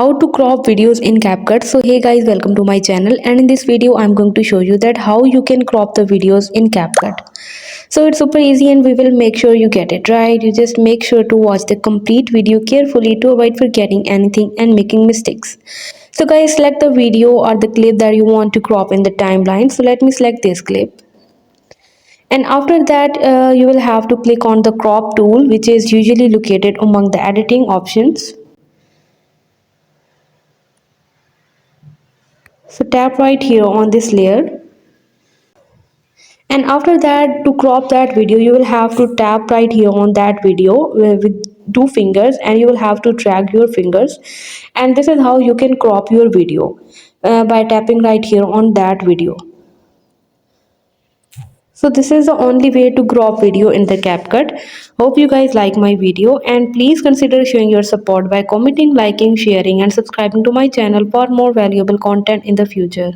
how to crop videos in CapCut. So hey guys, welcome to my channel, and in this video I'm going to show you that how you can crop the videos in CapCut. So it's super easy and we will make sure you get it right. You just make sure to watch the complete video carefully to avoid forgetting anything and making mistakes. So guys, select the video or the clip that you want to crop in the timeline. So let me select this clip. And after that, you will have to click on the crop tool, which is usually located among the editing options. So tap right here on this layer, and after that, to crop that video you will have to tap right here on that video with two fingers, and you will have to drag your fingers, and this is how you can crop your video by tapping right here on that video. So this is the only way to crop video in the CapCut. Hope you guys like my video, and please consider showing your support by commenting, liking, sharing and subscribing to my channel for more valuable content in the future.